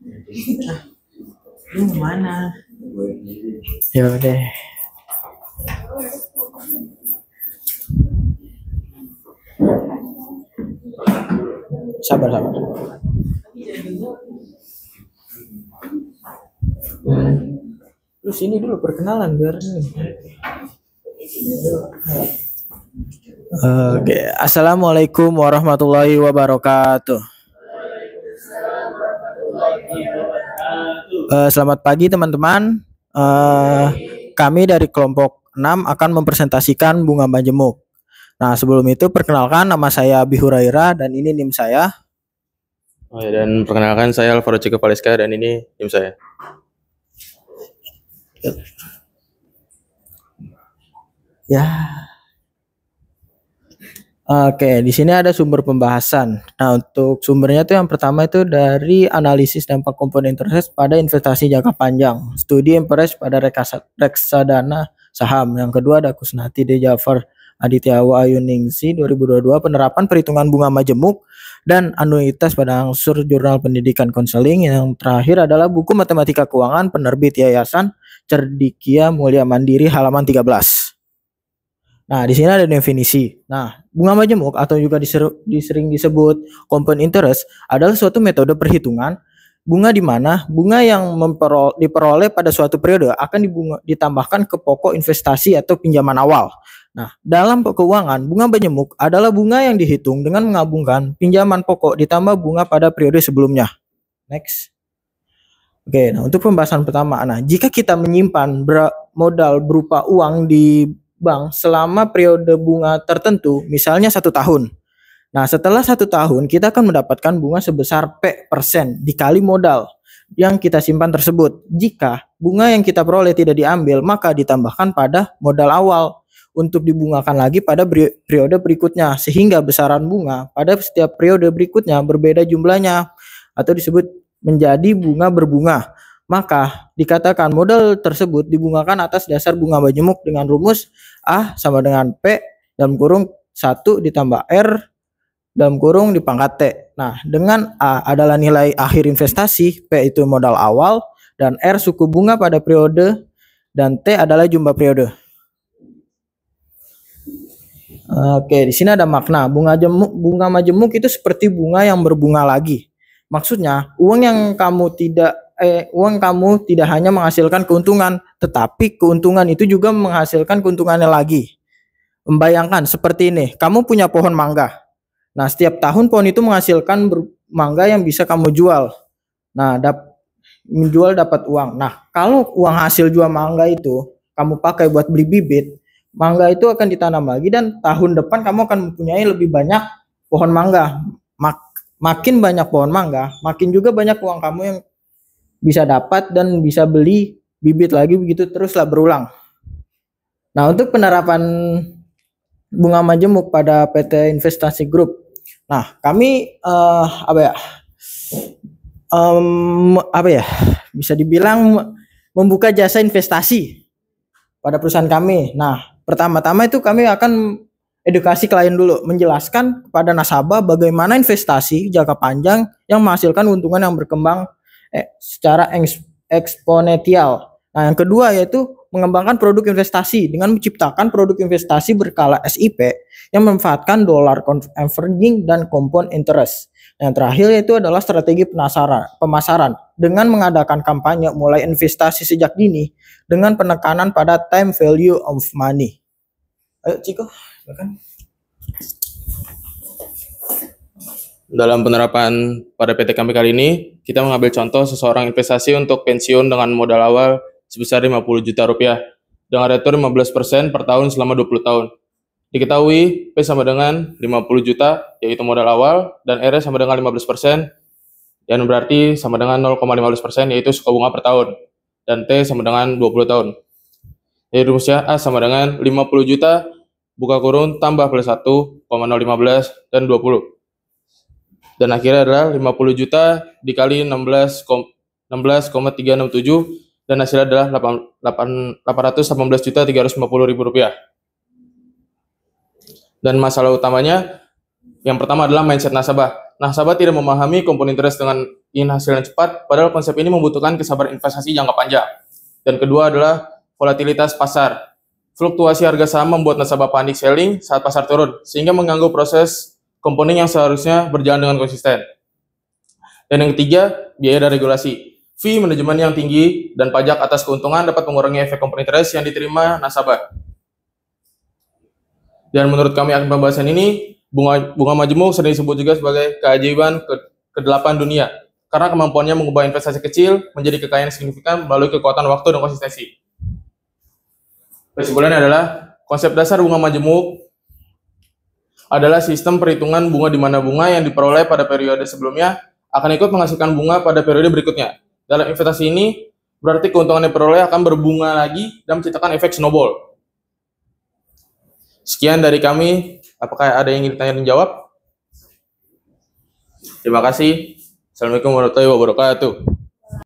Lu mana? Ya udah. Sabar. Lu sini dulu perkenalan biar nih. Oke, assalamualaikum warahmatullahi wabarakatuh. Selamat pagi teman-teman. Kami dari kelompok 6 akan mempresentasikan bunga majemuk. Nah, sebelum itu perkenalkan, nama saya Abi Hurairah dan ini NIM saya. Oh ya, dan perkenalkan saya Alvaro Chico Valeska dan ini NIM saya. Ya. Oke, di sini ada sumber pembahasan. Nah, untuk sumbernya itu yang pertama itu dari analisis dampak komponen interest pada investasi jangka panjang, studi interest pada reksadana saham. Yang kedua ada Kusnati D. Jafar Aditya Ayuningsi 2022 penerapan perhitungan bunga majemuk dan anuitas pada angsur jurnal pendidikan konseling. Yang terakhir adalah buku matematika keuangan penerbit Yayasan Cerdikia Mulia Mandiri halaman 13. Nah, di sini ada definisi. Nah, bunga majemuk atau juga disering disebut compound interest adalah suatu metode perhitungan bunga di mana bunga yang diperoleh pada suatu periode akan ditambahkan ke pokok investasi atau pinjaman awal. Nah, dalam keuangan, bunga majemuk adalah bunga yang dihitung dengan menggabungkan pinjaman pokok ditambah bunga pada periode sebelumnya. Next. Oke, nah untuk pembahasan pertama, nah jika kita menyimpan modal berupa uang di bank selama periode bunga tertentu, misalnya 1 tahun. Nah, setelah 1 tahun kita akan mendapatkan bunga sebesar P% dikali modal yang kita simpan tersebut. Jika bunga yang kita peroleh tidak diambil, maka ditambahkan pada modal awal untuk dibungakan lagi pada periode berikutnya, sehingga besaran bunga pada setiap periode berikutnya berbeda jumlahnya atau disebut menjadi bunga berbunga. Maka dikatakan modal tersebut dibungakan atas dasar bunga majemuk dengan rumus A sama dengan P dalam kurung 1 ditambah R dalam kurung dipangkat T. Nah, dengan A adalah nilai akhir investasi, P itu modal awal, dan R suku bunga pada periode, dan T adalah jumlah periode. Oke, di sini ada makna. Bunga majemuk itu seperti bunga yang berbunga lagi. Maksudnya, uang kamu tidak hanya menghasilkan keuntungan, tetapi keuntungan itu juga menghasilkan keuntungannya lagi. Membayangkan seperti ini, kamu punya pohon mangga. Nah, setiap tahun pohon itu menghasilkan mangga yang bisa kamu jual. Nah, menjual dapat uang. Nah, kalau uang hasil jual mangga itu kamu pakai buat beli bibit, mangga itu akan ditanam lagi dan tahun depan kamu akan mempunyai lebih banyak pohon mangga. Makin banyak pohon mangga, makin juga banyak uang kamu yang bisa dapat dan bisa beli bibit lagi, begitu teruslah berulang. Nah, untuk penerapan bunga majemuk pada PT Investasi Group. Nah, kami bisa dibilang membuka jasa investasi pada perusahaan kami. Nah, pertama-tama itu kami akan edukasi klien dulu, menjelaskan kepada nasabah bagaimana investasi jangka panjang yang menghasilkan keuntungan yang berkembang secara eksponensial. Nah, yang kedua yaitu mengembangkan produk investasi dengan menciptakan produk investasi berskala SIP yang memanfaatkan dollar averaging dan compound interest. Yang terakhir yaitu adalah strategi pemasaran dengan mengadakan kampanye mulai investasi sejak dini dengan penekanan pada time value of money. Ayo Ciko, silakan. Dalam penerapan pada PT kami kali ini, kita mengambil contoh seseorang investasi untuk pensiun dengan modal awal sebesar 50 juta rupiah dengan return 15% per tahun selama 20 tahun. Diketahui P sama dengan 50 juta yaitu modal awal dan R sama dengan 15% dan berarti sama dengan 0,15% yaitu suku bunga per tahun dan T sama dengan 20 tahun. Jadi rumusnya A sama dengan 50 juta buka kurung tambah plus 1,015 dan 20. Dan akhirnya adalah 50 juta dikali 16,367 dan hasilnya adalah 818.350.000 rupiah. Dan masalah utamanya Yang pertama adalah mindset nasabah. Nasabah tidak memahami compound interest dengan ingin hasil yang cepat, padahal konsep ini membutuhkan kesabaran investasi jangka panjang. Dan kedua adalah volatilitas pasar. Fluktuasi harga saham membuat nasabah panik selling saat pasar turun, sehingga mengganggu proses compounding yang seharusnya berjalan dengan konsisten. Dan yang ketiga, biaya dan regulasi. Fee manajemen yang tinggi dan pajak atas keuntungan dapat mengurangi efek compound interest yang diterima nasabah. Dan menurut kami akan pembahasan ini, bunga majemuk sering disebut juga sebagai keajaiban ke-8 dunia, karena kemampuannya mengubah investasi kecil menjadi kekayaan signifikan melalui kekuatan waktu dan konsistensi. Kesimpulannya adalah, konsep dasar bunga majemuk adalah sistem perhitungan bunga di mana bunga yang diperoleh pada periode sebelumnya akan ikut menghasilkan bunga pada periode berikutnya. Dalam investasi ini, berarti keuntungan yang diperoleh akan berbunga lagi dan menciptakan efek snowball. Sekian dari kami. Apakah ada yang ingin ditanya dan jawab? Terima kasih. Assalamualaikum warahmatullahi wabarakatuh.